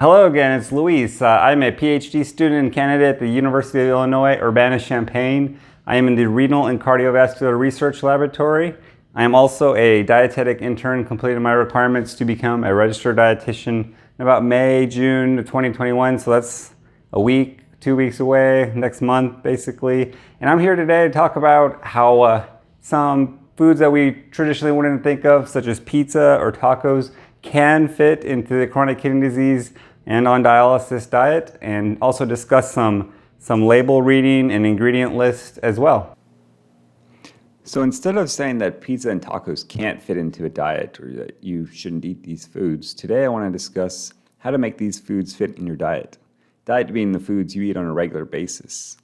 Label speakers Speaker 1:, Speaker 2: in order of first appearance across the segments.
Speaker 1: Hello again, it's Luis. I'm a PhD student and candidate at the University of Illinois, Urbana-Champaign. I am in the Renal and Cardiovascular Research Laboratory. I am also a dietetic intern, completing my requirements to become a registered dietitian in about May, June of 2021. So that's a week, 2 weeks away, next month basically. And I'm here today to talk about how some foods that we traditionally wouldn't think of, such as pizza or tacos, can fit into the chronic kidney disease and on dialysis diet, and also discuss some label reading and ingredient lists as well. So instead of saying that pizza and tacos can't fit into a diet or that you shouldn't eat these foods, today I want to discuss how to make these foods fit in your diet. Diet being the foods you eat on a regular basis.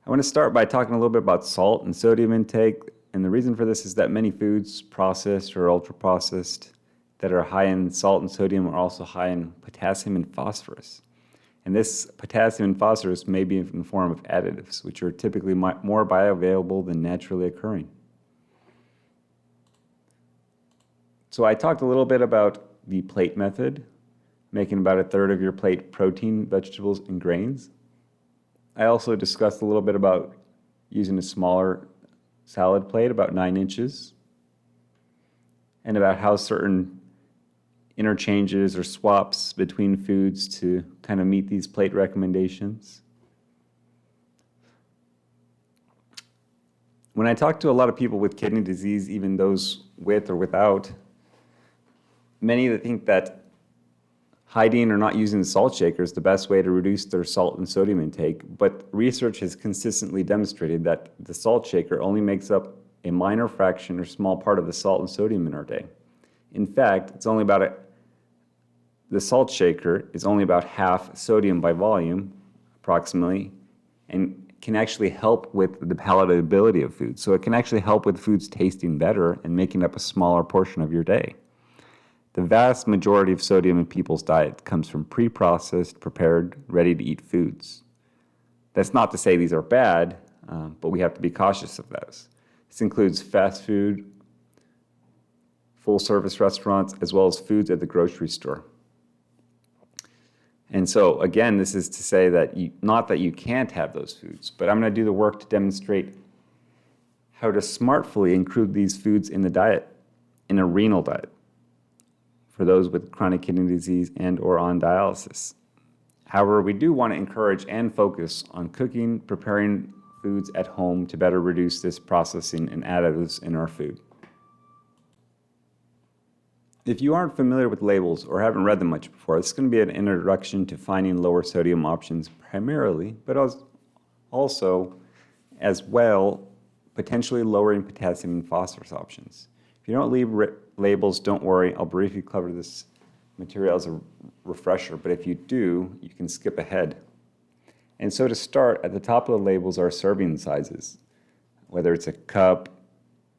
Speaker 1: I want to start by talking a little bit about salt and sodium intake, and the reason for this is that many foods, processed or ultra-processed, that are high in salt and sodium are also high in potassium and phosphorus. And this potassium and phosphorus may be in the form of additives, which are typically more bioavailable than naturally occurring. So I talked a little bit about the plate method, making about a third of your plate protein, vegetables, and grains. I also discussed a little bit about using a smaller salad plate, about 9 inches, and about how certain interchanges or swaps between foods to kind of meet these plate recommendations. When I talk to a lot of people with kidney disease, even those with or without, many that think that hiding or not using the salt shaker is the best way to reduce their salt and sodium intake, but research has consistently demonstrated that the salt shaker only makes up a minor fraction or small part of the salt and sodium in our day. In fact, it's only about the salt shaker is only about half sodium by volume, approximately, and can actually help with the palatability of food. So it can actually help with foods tasting better and making up a smaller portion of your day. The vast majority of sodium in people's diet comes from pre-processed, prepared, ready-to-eat foods. That's not to say these are bad, but we have to be cautious of those. This includes fast food, full-service restaurants, as well as foods at the grocery store. And so, again, this is to say that not that you can't have those foods, but I'm going to do the work to demonstrate how to smartly include these foods in the diet, in a renal diet, for those with chronic kidney disease and or on dialysis. However, we do want to encourage and focus on cooking, preparing foods at home to better reduce this processing and additives in our food. If you aren't familiar with labels or haven't read them much before, this is going to be an introduction to finding lower sodium options primarily, but also, as well, potentially lowering potassium and phosphorus options. If you don't read labels, don't worry. I'll briefly cover this material as a refresher, but if you do, you can skip ahead. And so to start, at the top of the labels are serving sizes, whether it's a cup,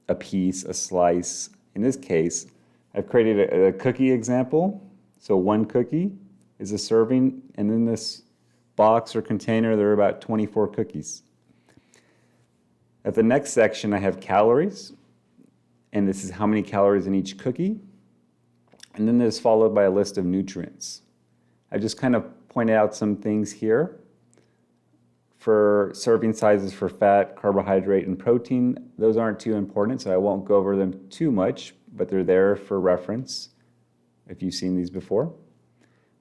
Speaker 1: a piece, a slice. In this case, I've created a cookie example. So 1 cookie is a serving, and in this box or container, there are about 24 cookies. At the next section, I have calories, and this is how many calories in each cookie. And then there's followed by a list of nutrients. I just kind of pointed out some things here for serving sizes for fat, carbohydrate, and protein. Those aren't too important, so I won't go over them too much, but they're there for reference if you've seen these before.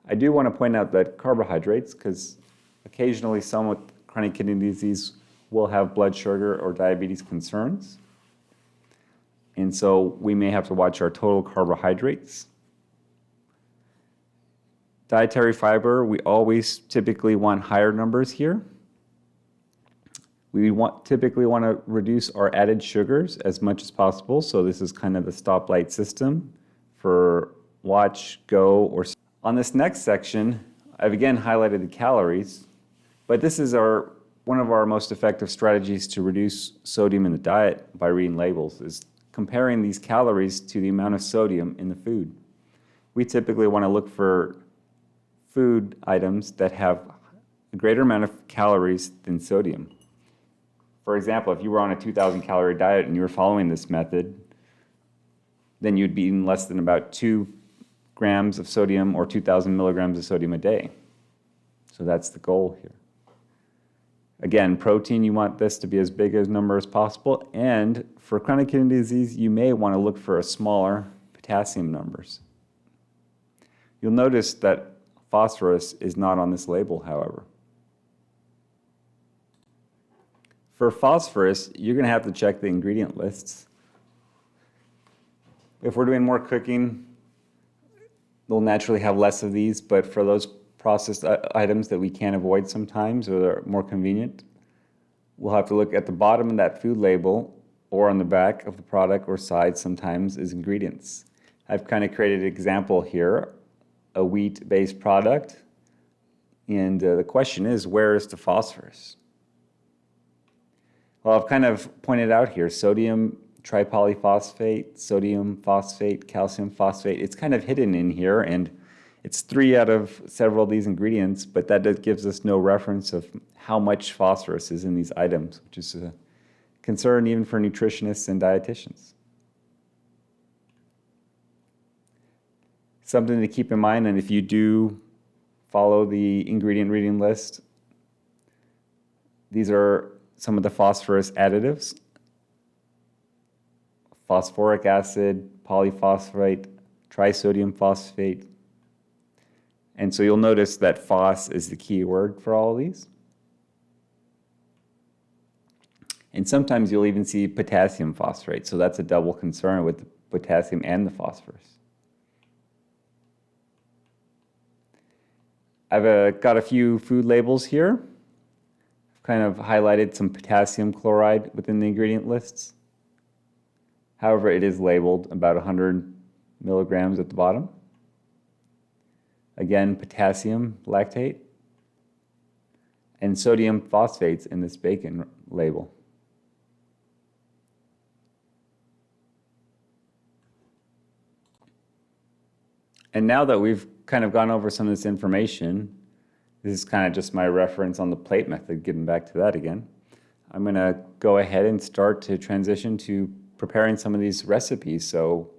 Speaker 1: I do want to point out that carbohydrates, because occasionally some with chronic kidney disease will have blood sugar or diabetes concerns. And so we may have to watch our total carbohydrates. Dietary fiber, we always typically want higher numbers here. We typically want to reduce our added sugars as much as possible. So this is kind of the stoplight system for watch, go, or... On this next section, I've again highlighted the calories, but this is one of our most effective strategies to reduce sodium in the diet by reading labels, is comparing these calories to the amount of sodium in the food. We typically want to look for food items that have a greater amount of calories than sodium. For example, if you were on a 2,000 calorie diet and you were following this method, then you'd be eating less than about 2 grams of sodium or 2,000 milligrams of sodium a day. So that's the goal here. Again, protein, you want this to be as big a number as possible. And for chronic kidney disease, you may want to look for a smaller potassium numbers. You'll notice that phosphorus is not on this label, however. For phosphorus, you're going to have to check the ingredient lists. If we're doing more cooking, they'll naturally have less of these, but for those processed items that we can't avoid sometimes or are more convenient, we'll have to look at the bottom of that food label or on the back of the product or side sometimes as ingredients. I've kind of created an example here, a wheat-based product, and the question is, where is the phosphorus? Well, I've kind of pointed out here, sodium tripolyphosphate, sodium phosphate, calcium phosphate. It's kind of hidden in here, and it's 3 out of several of these ingredients, but that gives us no reference of how much phosphorus is in these items, which is a concern even for nutritionists and dietitians. Something to keep in mind, and if you do follow the ingredient reading list, these are some of the phosphorus additives: phosphoric acid, polyphosphate, trisodium phosphate. And so you'll notice that phos is the key word for all of these. And sometimes you'll even see potassium phosphate, so that's a double concern with the potassium and the phosphorus. I've got a few food labels here. I've kind of highlighted some potassium chloride within the ingredient lists. However, it is labeled about 100 milligrams at the bottom. Again, potassium lactate and sodium phosphates in this bacon label. And now that we've kind of gone over some of this information, this is kind of just my reference on the plate method, getting back to that again. I'm going to go ahead and start to transition to preparing some of these recipes, so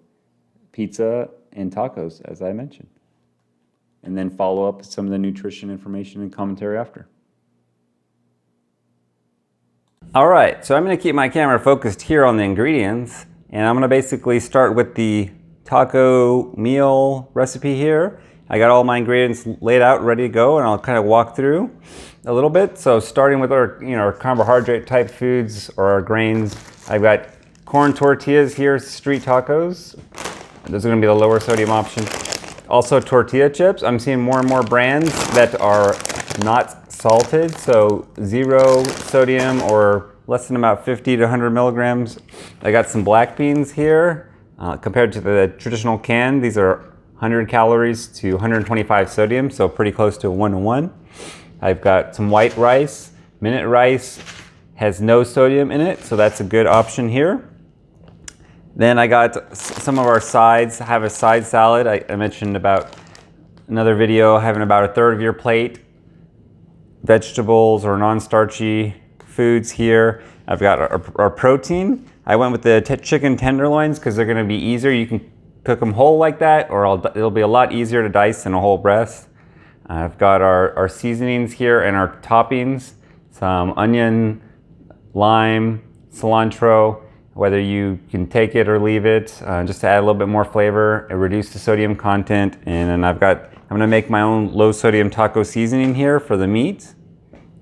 Speaker 1: pizza and tacos, as I mentioned, and then follow up with some of the nutrition information and commentary after.
Speaker 2: All right, so I'm going to keep my camera focused here on the ingredients, and I'm going to basically start with the taco meal recipe here. I got all my ingredients laid out, ready to go, and I'll kind of walk through a little bit. So starting with our, our carbohydrate type foods or our grains, I've got corn tortillas here, street tacos. Those are going to be the lower sodium option. Also tortilla chips. I'm seeing more and more brands that are not salted, so 0 sodium or less than about 50 to 100 milligrams. I got some black beans here. Compared to the traditional can, these are 100 calories to 125 sodium, so pretty close to a 1-to-1. I've got some white rice. Minute rice has no sodium in it, so that's a good option here. Then I got some of our sides. I have a side salad. I mentioned about another video having about a third of your plate vegetables or non-starchy foods here. I've got our protein. I went with the chicken tenderloins because they're going to be easier. You can cook them whole like that, or it'll be a lot easier to dice than a whole breast. I've got our seasonings here and our toppings, some onion, lime, cilantro, whether you can take it or leave it, just to add a little bit more flavor and reduce the sodium content. And then I'm going to make my own low sodium taco seasoning here for the meat.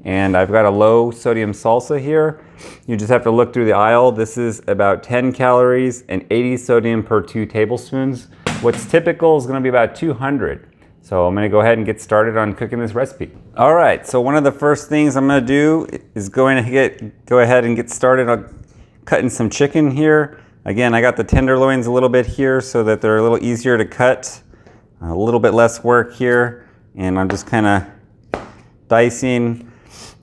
Speaker 2: And I've got a low sodium salsa here. You just have to look through the aisle. This is about 10 calories and 80 sodium per 2 tablespoons. What's typical is going to be about 200. So I'm going to go ahead and get started on cooking this recipe. All right, so one of the first things I'm going to do is go ahead and get started on cutting some chicken here. Again, I got the tenderloins a little bit here so that they're a little easier to cut, a little bit less work here, and I'm just kind of dicing.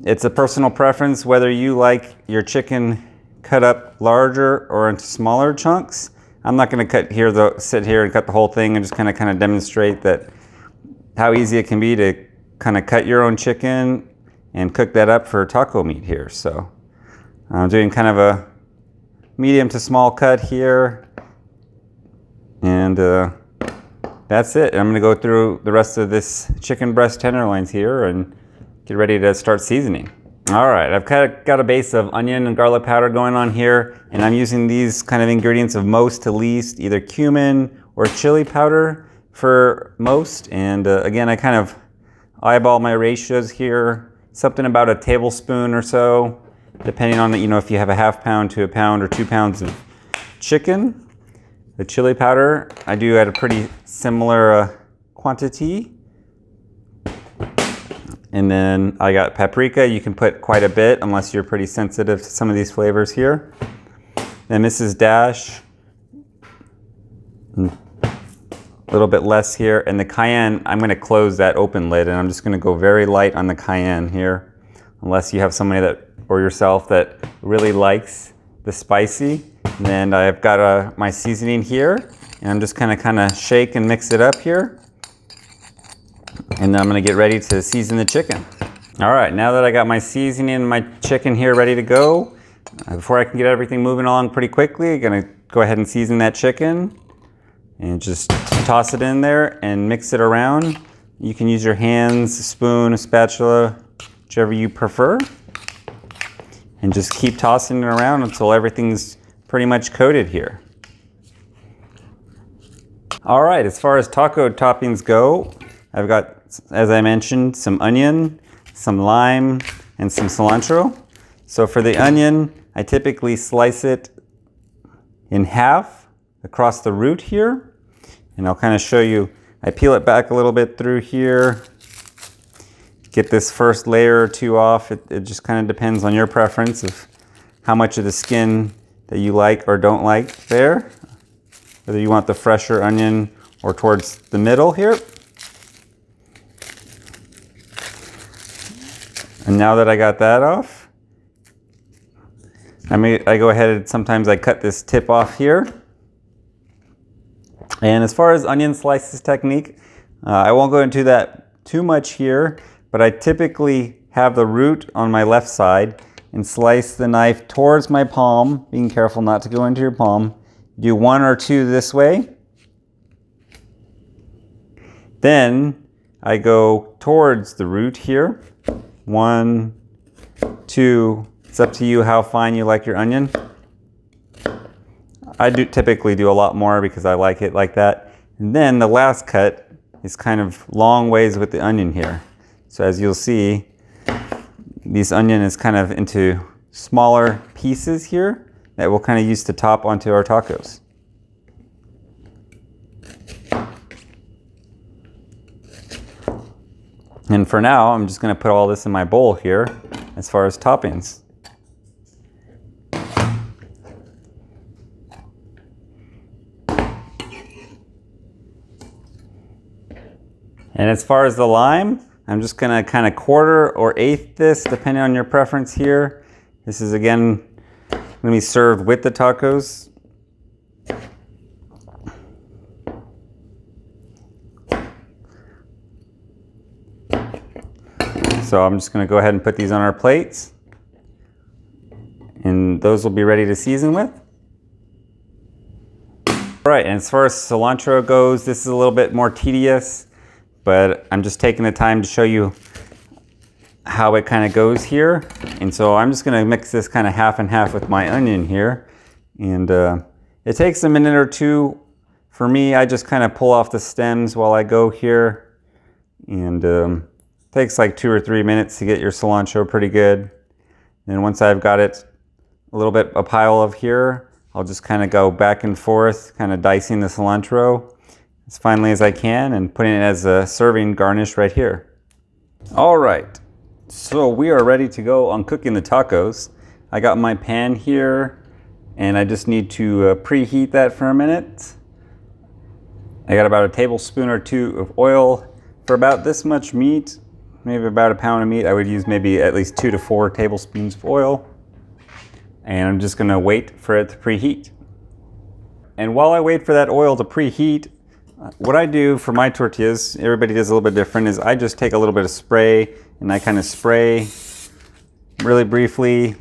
Speaker 2: It's a personal preference whether you like your chicken cut up larger or into smaller chunks. I'm not going to sit here and cut the whole thing and just kind of demonstrate that how easy it can be to kind of cut your own chicken and cook that up for taco meat here. So I'm doing kind of a medium to small cut here, and that's it. I'm gonna go through the rest of this chicken breast tenderloins here and get ready to start seasoning. All right, I've kind of got a base of onion and garlic powder going on here, and I'm using these kind of ingredients of most to least, either cumin or chili powder for most. And again, I kind of eyeball my ratios here, something about a tablespoon or so, depending on, if you have a ½ pound to a pound or 2 pounds of chicken. The chili powder, I do at a pretty similar quantity. And then I got paprika. You can put quite a bit unless you're pretty sensitive to some of these flavors here. Then Mrs. Dash, a little bit less here. And the cayenne, I'm going to close that open lid, and I'm just going to go very light on the cayenne here, unless you have somebody that, or yourself, that really likes the spicy. And then I've got my seasoning here, and I'm just kind of shake and mix it up here. And then I'm gonna get ready to season the chicken. All right, now that I got my seasoning and my chicken here ready to go, before I can get everything moving along pretty quickly, I'm gonna go ahead and season that chicken and just toss it in there and mix it around. You can use your hands, a spoon, a spatula, whichever you prefer. And just keep tossing it around until everything's pretty much coated here. All right, as far as taco toppings go, I've got, as I mentioned, some onion, some lime, and some cilantro. So for the onion, I typically slice it in half across the root here. And I'll kind of show you, I peel it back a little bit through here, get this first layer or two off. It just kind of depends on your preference of how much of the skin that you like or don't like there. Whether you want the fresher onion or towards the middle here. And now that I got that off, I go ahead and sometimes I cut this tip off here. And as far as onion slices technique, I won't go into that too much here, but I typically have the root on my left side and slice the knife towards my palm, being careful not to go into your palm. Do 1 or 2 this way. Then I go towards the root here. 1, 2, it's up to you how fine you like your onion. I typically do a lot more because I like it like that. And then the last cut is kind of long ways with the onion here. So as you'll see, this onion is kind of into smaller pieces here that we'll kind of use to top onto our tacos. And for now, I'm just going to put all this in my bowl here as far as toppings. And as far as the lime, I'm just going to kind of quarter or eighth this, depending on your preference here. This is, again, going to be served with the tacos. So I'm just going to go ahead and put these on our plates. And those will be ready to season with. All right, and as far as cilantro goes, this is a little bit more tedious, but I'm just taking the time to show you how it kind of goes here. And so I'm just going to mix this kind of half and half with my onion here. And it takes a minute or two. For me, I just kind of pull off the stems while I go here. And takes like 2 or 3 minutes to get your cilantro pretty good. And once I've got it a little bit a pile of here, I'll just kind of go back and forth, kind of dicing the cilantro as finely as I can and putting it as a serving garnish right here. All right, so we are ready to go on cooking the tacos. I got my pan here and I just need to preheat that for a minute. I got about a tablespoon or 2 of oil. For about this much meat, maybe about a pound of meat, I would use maybe at least 2 to 4 tablespoons of oil. And I'm just gonna wait for it to preheat. And while I wait for that oil to preheat, what I do for my tortillas, everybody does a little bit different, is I just take a little bit of spray and I kind of spray really briefly.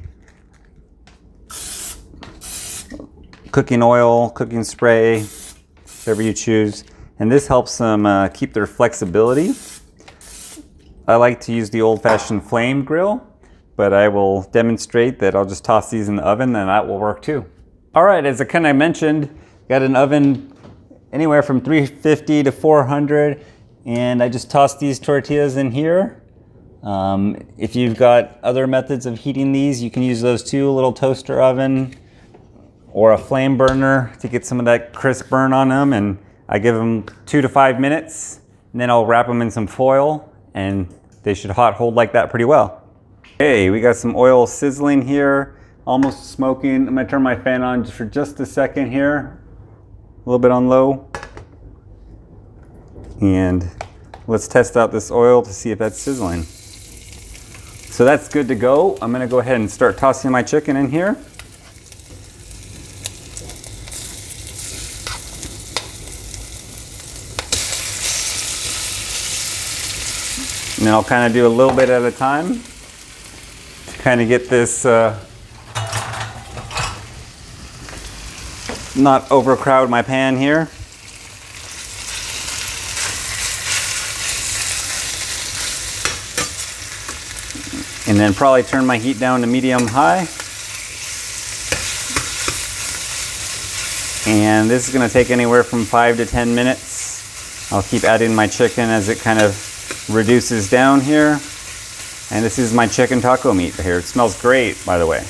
Speaker 2: Cooking oil, cooking spray, whatever you choose. and this helps them keep their flexibility. I like to use the old-fashioned flame grill, but I will demonstrate that I'll just toss these in the oven and that will work too. All right, as I kind of mentioned, got an oven anywhere from 350 to 400, and I just tossed these tortillas in here. If you've got other methods of heating these, you can use those too, a little toaster oven or a flame burner to get some of that crisp burn on them, and I give them 2 to 5 minutes, and then I'll wrap them in some foil, and they should hot hold like that pretty well. Okay, we got some oil sizzling here, almost smoking. I'm gonna turn my fan on for just a second here, a little bit on low. And let's test out this oil to see if that's sizzling. So that's good to go. I'm gonna go ahead and start tossing my chicken in here. And then I'll kind of do a little bit at a time to kind of get this not overcrowd my pan here. And then probably turn my heat down to medium high. And this is going to take anywhere from 5 to 10 minutes. I'll keep adding my chicken as it kind of reduces down here. And this is my chicken taco meat here. It smells great, by the way.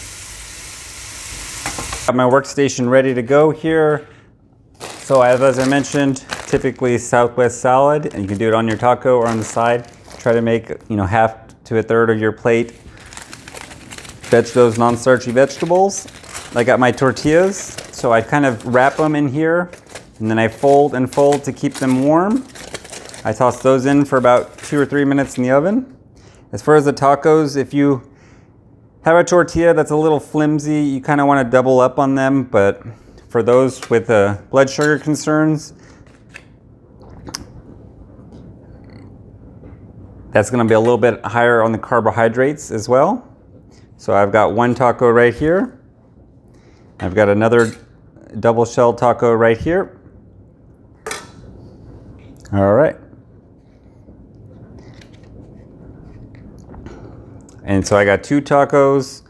Speaker 2: Got my workstation ready to go here. So as I mentioned, typically Southwest salad, and you can do it on your taco or on the side. Try to make, half to a third of your plate. Those non-starchy vegetables. I got my tortillas, so I kind of wrap them in here, and then I fold and fold to keep them warm. I toss those in for about 2 or 3 minutes in the oven. As far as the tacos, if you have a tortilla that's a little flimsy, you kind of want to double up on them, but for those with blood sugar concerns, that's going to be a little bit higher on the carbohydrates as well. So I've got one taco right here. I've got another double shell taco right here. All right. And so I got 2 tacos.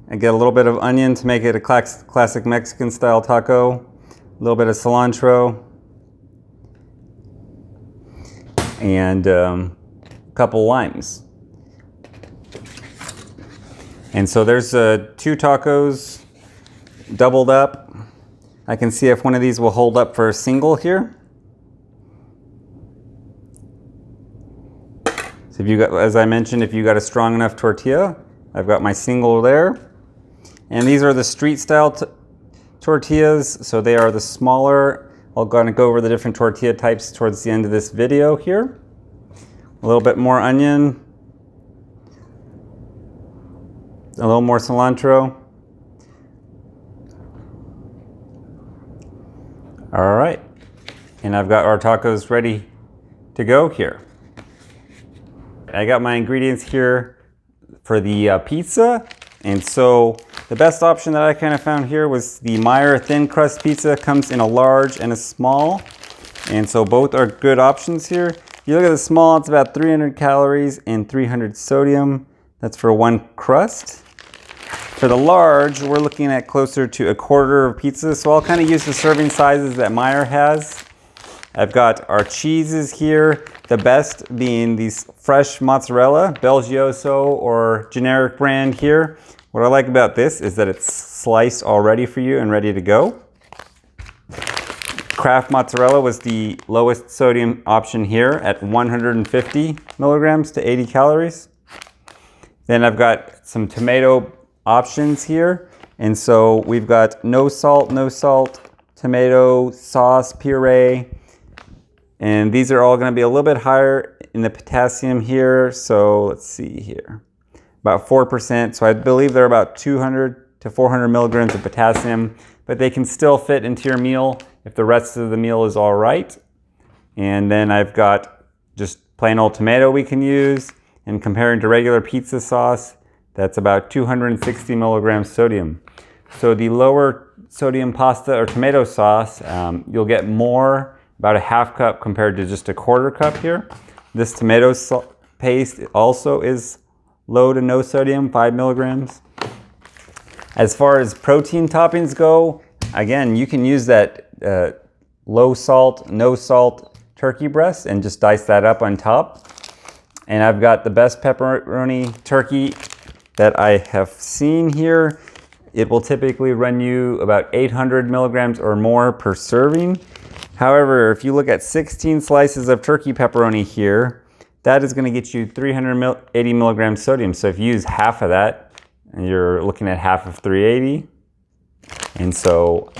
Speaker 2: I get a little bit of onion to make it a classic Mexican style taco. A little bit of cilantro. And a couple limes. And so there's 2 tacos doubled up. I can see if one of these will hold up for a single here. So if you got, as I mentioned, if you got a strong enough tortilla, I've got my single there. And these are the street style tortillas, so they are the smaller. I'm going to go over the different tortilla types towards the end of this video here. A little bit more onion, a little more cilantro. All right, and I've got our tacos ready to go here. I got my ingredients here for the pizza, and so the best option that I kind of found here was the Meyer thin crust pizza. Comes in a large and a small, and so both are good options here. If you look at the small, it's about 300 calories and 300 sodium. That's for 1 crust. For the large, we're looking at closer to 1/4 of pizza, so I'll kind of use the serving sizes that Meyer has. I've got our cheeses here, the best being these fresh mozzarella, Belgioso or generic brand here. What I like about this is that it's sliced already for you and ready to go. Kraft mozzarella was the lowest sodium option here at 150 milligrams to 80 calories. Then I've got some tomato options here. And so we've got no salt, tomato sauce, puree. And these are all going to be a little bit higher in the potassium here. So let's see here, about 4%. So I believe they're about 200 to 400 milligrams of potassium, but they can still fit into your meal if the rest of the meal is all right. And then I've got just plain old tomato we can use. And comparing to regular pizza sauce, that's about 260 milligrams sodium. So the lower sodium pasta or tomato sauce, you'll get more about a half cup compared to just a quarter cup here. This tomato paste also is low to no sodium, 5 milligrams. As far as protein toppings go, again, you can use that low salt, no salt turkey breast and just dice that up on top. And I've got the best pepperoni turkey that I have seen here. It will typically run you about 800 milligrams or more per serving. However, if you look at 16 slices of turkey pepperoni here, that is going to get you 380 milligrams sodium. So if you use half of that, you're looking at half of 380. And so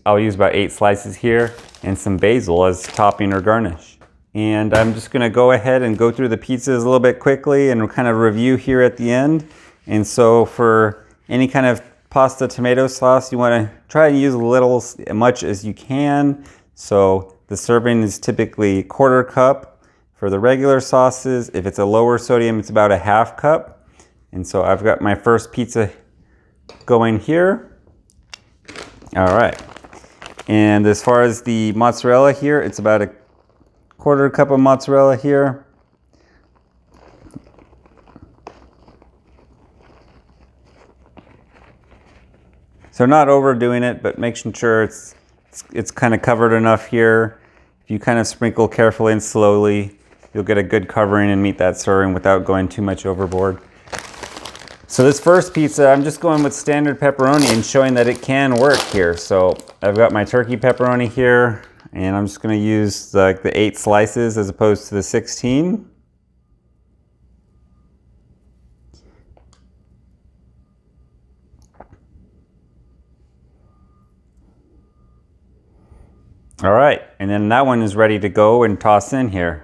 Speaker 2: I'll use about 8 slices here and some basil as topping or garnish. And I'm just going to go ahead and go through the pizzas a little bit quickly and kind of review here at the end. And so for any kind of pasta tomato sauce, you want to try and use as much as you can. So the serving is typically 1/4 cup. For the regular sauces, if it's a lower sodium, it's about a half cup. And so I've got my first pizza going here. All right. And as far as the mozzarella here, it's about a 1/4 cup of mozzarella here. So not overdoing it, but making sure it's kind of covered enough here. If you kind of sprinkle carefully and slowly, you'll get a good covering and meet that serving without going too much overboard. So this first pizza, I'm just going with standard pepperoni and showing that it can work here. So I've got my turkey pepperoni here, and I'm just going to use like the 8 slices as opposed to the 16. All right, and then that one is ready to go and toss in here.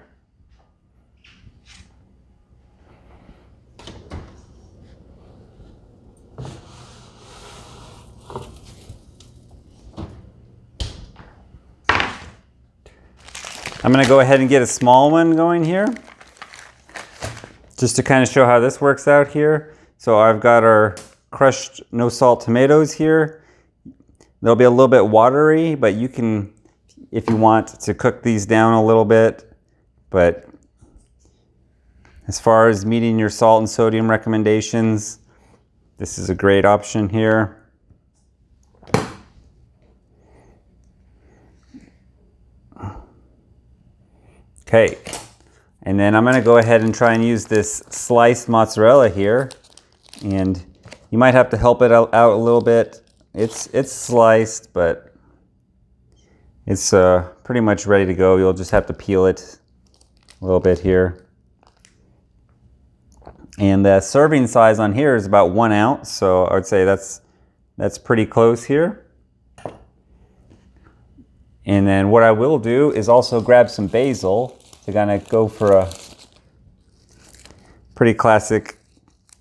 Speaker 2: I'm going to go ahead and get a small one going here, just to kind of show how this works out here. So I've got our crushed no salt tomatoes here. They'll be a little bit watery, but you can, if you want to cook these down a little bit. But as far as meeting your salt and sodium recommendations, this is a great option here. Okay, and then I'm going to go ahead and try and use this sliced mozzarella here, and you might have to help it out a little bit. It's sliced, but it's pretty much ready to go. You'll just have to peel it a little bit here. And the serving size on here is about 1 ounce, so I would say that's pretty close here. And then what I will do is also grab some basil to kind of go for a pretty classic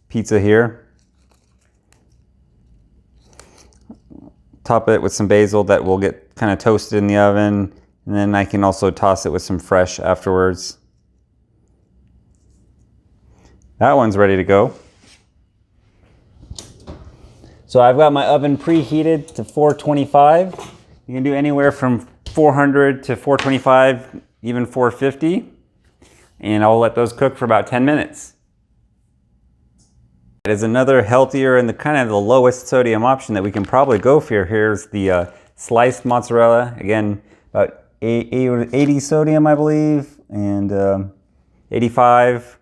Speaker 2: pizza here. Top it with some basil that will get kind of toasted in the oven, and then I can also toss it with some fresh afterwards. That one's ready to go. So I've got my oven preheated to 425. You can do anywhere from 400 to 425, even 450. And I'll let those cook for about 10 minutes. It is another healthier and the kind of the lowest sodium option that we can probably go for. Here's the sliced mozzarella. Again, about 80 sodium, I believe, and 85.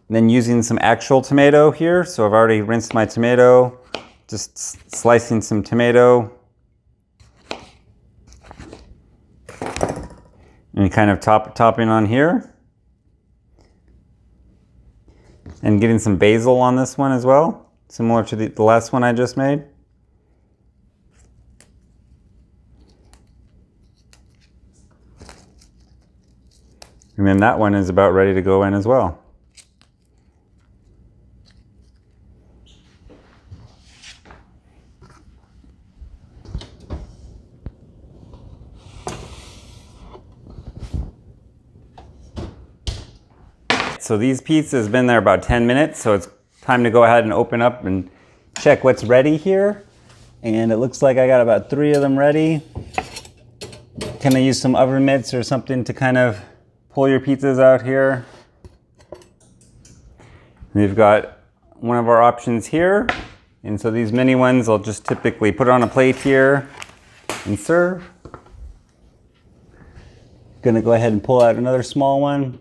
Speaker 2: And then using some actual tomato here. So I've already rinsed my tomato. Just slicing some tomato. And kind of topping on here. And getting some basil on this one as well, similar to the last one I just made. And then that one is about ready to go in as well. So these pizzas have been there about 10 minutes, so it's time to go ahead and open up and check what's ready here. And it looks like I got about 3 of them ready. Can I use some oven mitts or something to kind of pull your pizzas out here? We've got one of our options here. And so these mini ones, I'll just typically put on a plate here and serve. Gonna go ahead and pull out another small one.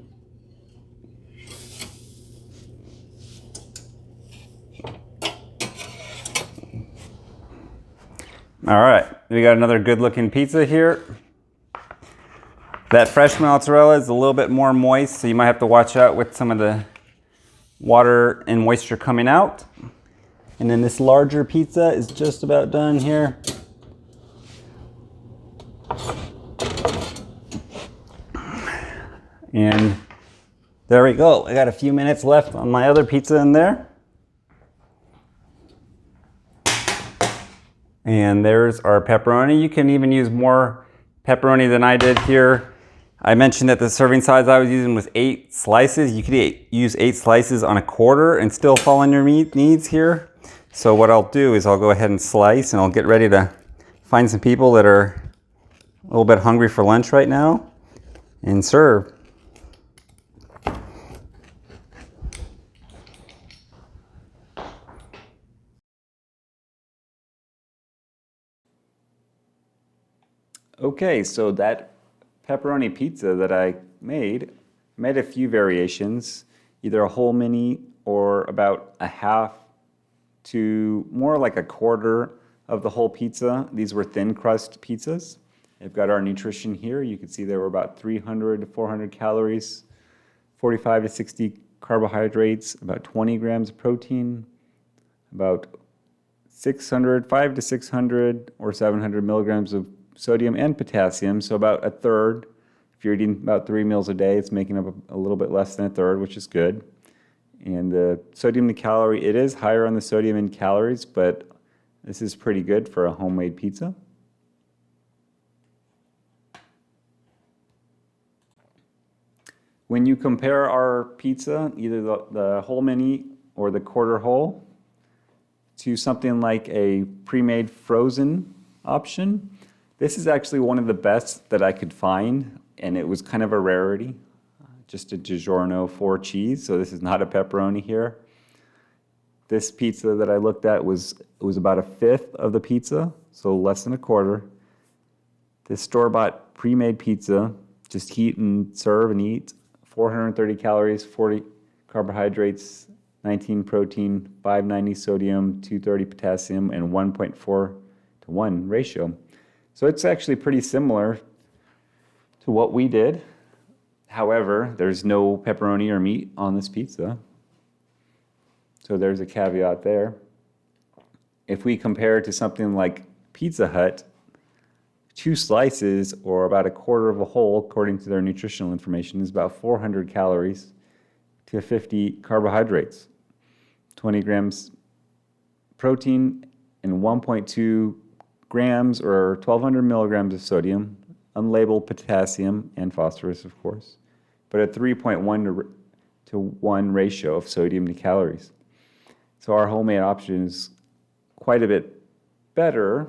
Speaker 2: All right, we got another good looking pizza here. That fresh mozzarella is a little bit more moist, so you might have to watch out with some of the water and moisture coming out. And then this larger pizza is just about done here. And there we go. I got a few minutes left on my other pizza in there. And there's our pepperoni. You can even use more pepperoni than I did here. I mentioned that the serving size I was using was 8 slices. You could use 8 slices on a quarter and still fall on your meat needs here. So what I'll do is I'll go ahead and slice, and I'll get ready to find some people that are a little bit hungry for lunch right now and serve.
Speaker 1: Okay, so that pepperoni pizza that I made a few variations, either a whole mini or about a half to more like a quarter of the whole pizza. These were thin crust pizzas. I've got our nutrition here. You can see there were about 300 to 400 calories, 45 to 60 carbohydrates, about 20 grams of protein, about 5 to 600 or 700 milligrams of sodium and potassium, so about a third. If you're eating about 3 meals a day, it's making up a little bit less than a third, which is good. And the sodium to calorie, it is higher on the sodium in calories, but this is pretty good for a homemade pizza. When you compare our pizza, either the whole mini or the quarter whole, to something like a pre-made frozen option, this is actually one of the best that I could find, and it was kind of a rarity. Just a DiGiorno 4 cheese, so this is not a pepperoni here. This pizza that I looked at was about a fifth of the pizza, so less than a quarter. This store-bought pre-made pizza, just heat and serve and eat. 430 calories, 40 carbohydrates, 19 protein, 590 sodium, 230 potassium, and 1.4 to 1 ratio. So it's actually pretty similar to what we did. However, there's no pepperoni or meat on this pizza. So there's a caveat there. If we compare it to something like Pizza Hut, 2 slices or about a quarter of a whole, according to their nutritional information, is about 400 calories to 50 carbohydrates, 20 grams protein, and 1.2 grams or 1,200 milligrams of sodium, unlabeled potassium and phosphorus, of course, but a 3.1 to 1 ratio of sodium to calories. So our homemade option is quite a bit better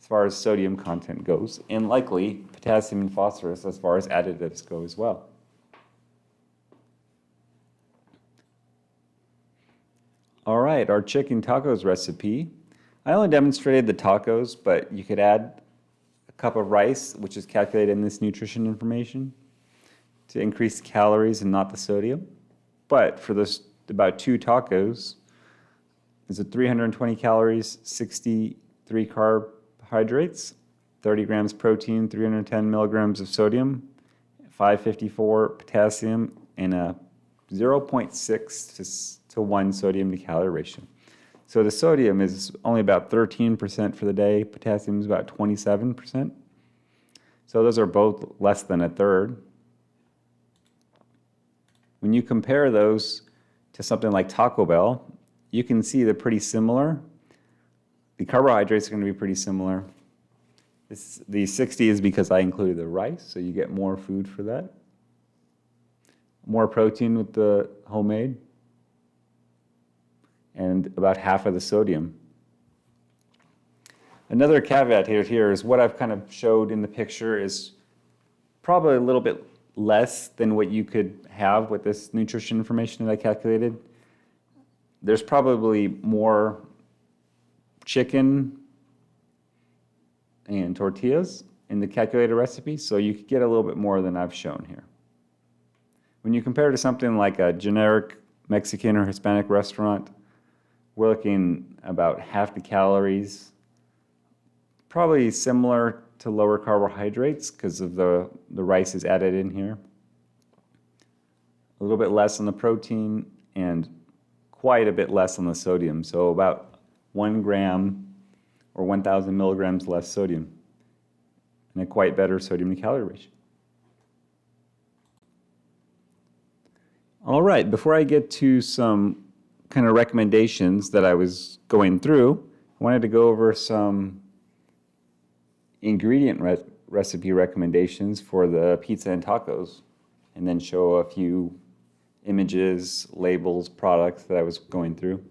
Speaker 1: as far as sodium content goes, and likely potassium and phosphorus as far as additives go as well. All right, our chicken tacos recipe. I only demonstrated the tacos, but you could add a cup of rice, which is calculated in this nutrition information, to increase the calories and not the sodium. But for this, about 2 tacos, is 320 calories, 63 carbohydrates, 30 grams protein, 310 milligrams of sodium, 554 potassium, and a 0.6 to 1 sodium to calorie ratio. So the sodium is only about 13% for the day, potassium is about 27%. So those are both less than a third. When you compare those to something like Taco Bell, you can see they're pretty similar. The carbohydrates are going to be pretty similar. The 60 is because I included the rice, so you get more food for that. More protein with the homemade, and about half of the sodium. Another caveat here is what I've kind of showed in the picture is probably a little bit less than what you could have with this nutrition information that I calculated. There's probably more chicken and tortillas in the calculated recipe, so you could get a little bit more than I've shown here. When you compare to something like a generic Mexican or Hispanic restaurant, we're looking about half the calories, probably similar to lower carbohydrates because of the rice is added in here. A little bit less on the protein and quite a bit less on the sodium, so about 1 gram or 1,000 milligrams less sodium, and a quite better sodium to calorie ratio. All right, before I get to some kind of recommendations that I was going through, I wanted to go over some ingredient recipe recommendations for the pizza and tacos, and then show a few images, labels, products that I was going through.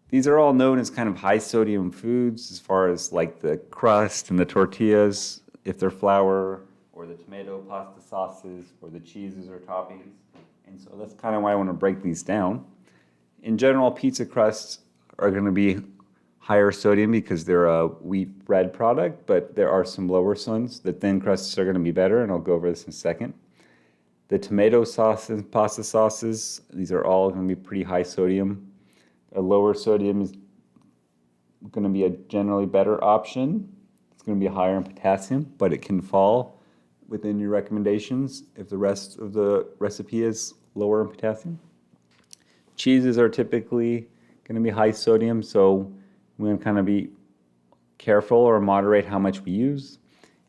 Speaker 1: These are all known as kind of high sodium foods as far as like the crust and the tortillas, if they're flour, or the tomato pasta sauces, or the cheeses or toppings. And so that's kind of why I want to break these down. In general, pizza crusts are going to be higher sodium because they're a wheat bread product, but there are some lower ones. The thin crusts are going to be better, and I'll go over this in a second. The tomato sauces, pasta sauces, these are all going to be pretty high sodium. A lower sodium is going to be a generally better option. It's going to be higher in potassium, but it can fall within your recommendations if the rest of the recipe is lower in potassium. Cheeses are typically going to be high sodium, so we're going to kind of be careful or moderate how much we use.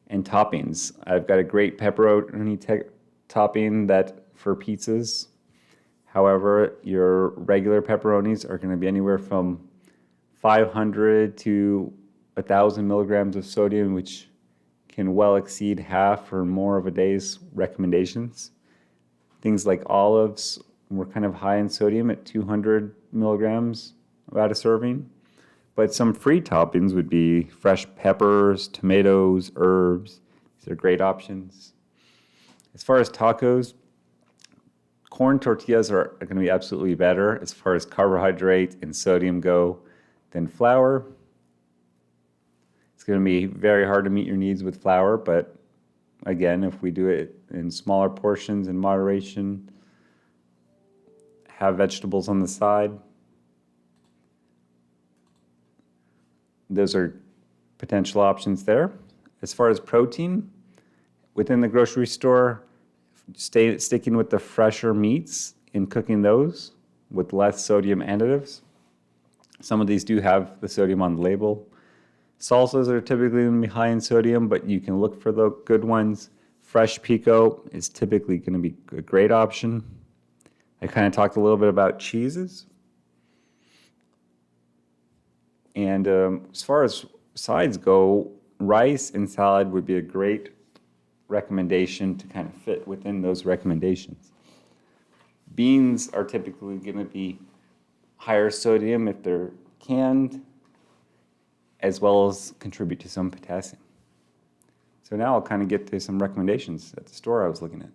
Speaker 1: And toppings. I've got a great pepperoni topping that for pizzas. However, your regular pepperonis are going to be anywhere from 500 to 1,000 milligrams of sodium, which can well exceed half or more of a day's recommendations. Things like olives were kind of high in sodium at 200 milligrams about a serving. But some free toppings would be fresh peppers, tomatoes, herbs. These are great options. As far as tacos, corn tortillas are going to be absolutely better as far as carbohydrate and sodium go than flour. It's going to be very hard to meet your needs with flour, but again, if we do it in smaller portions in moderation, have vegetables on the side, those are potential options there. As far as protein, within the grocery store, sticking with the fresher meats and cooking those with less sodium additives. Some of these do have the sodium on the label. Salsas are typically going to be high in sodium, but you can look for the good ones. Fresh pico is typically going to be a great option. I kind of talked a little bit about cheeses. And as far as sides go, rice and salad would be a great recommendation to kind of fit within those recommendations. Beans are typically going to be higher sodium if they're canned, as well as contribute to some potassium. So now I'll kind of get to some recommendations at the store I was looking at.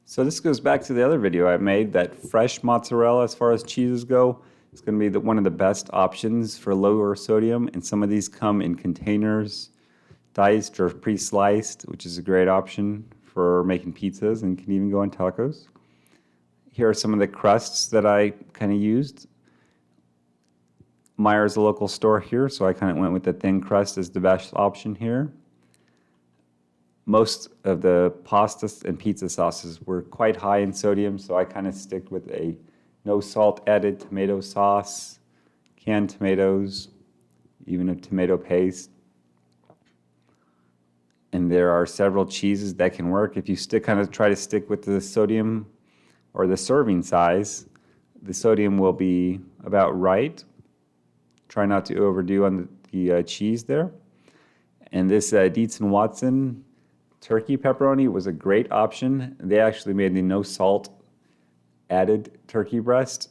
Speaker 1: So this goes back to the other video I made, that fresh mozzarella as far as cheeses go. It's going to be one of the best options for lower sodium, and some of these come in containers, diced or pre-sliced, which is a great option for making pizzas and can even go on tacos. Here are some of the crusts that I kind of used. Meijer's a local store here, so I kind of went with the thin crust as the best option here. Most of the pasta and pizza sauces were quite high in sodium, so I kind of stick with a no salt added tomato sauce, canned tomatoes, even a tomato paste. And there are several cheeses that can work. If you try to stick with the sodium or the serving size, the sodium will be about right. Try not to overdo on the cheese there. And this Dietz & Watson turkey pepperoni was a great option. They actually made the no salt added turkey breast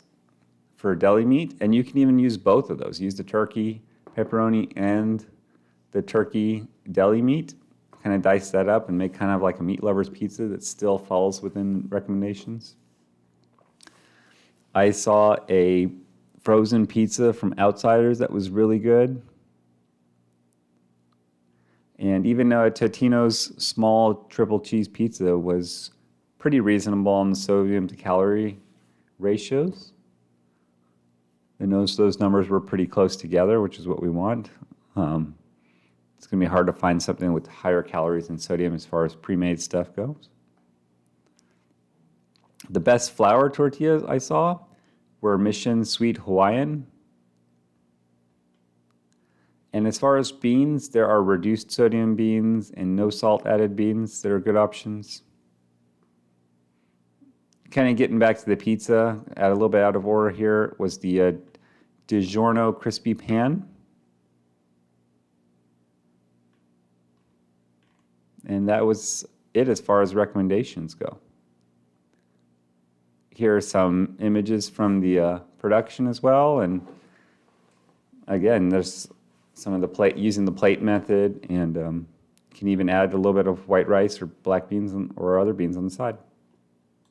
Speaker 1: for deli meat, and you can even use both of those. Use the turkey pepperoni and the turkey deli meat. Kind of dice that up and make kind of like a meat lover's pizza that still falls within recommendations. I saw a frozen pizza from Outsiders that was really good. And even though Totino's small triple cheese pizza was pretty reasonable on the sodium to calorie ratios. And those numbers were pretty close together, which is what we want. It's going to be hard to find something with higher calories and sodium as far as pre-made stuff goes. The best flour tortillas I saw were Mission Sweet Hawaiian. And as far as beans, there are reduced sodium beans and no salt added beans that are good options. Kind of getting back to the pizza, a little bit out of order here, was the DiGiorno Crispy Pan. And that was it as far as recommendations go. Here are some images from the production as well. And again, there's some of the plate, using the plate method, and can even add a little bit of white rice or black beans or other beans on the side.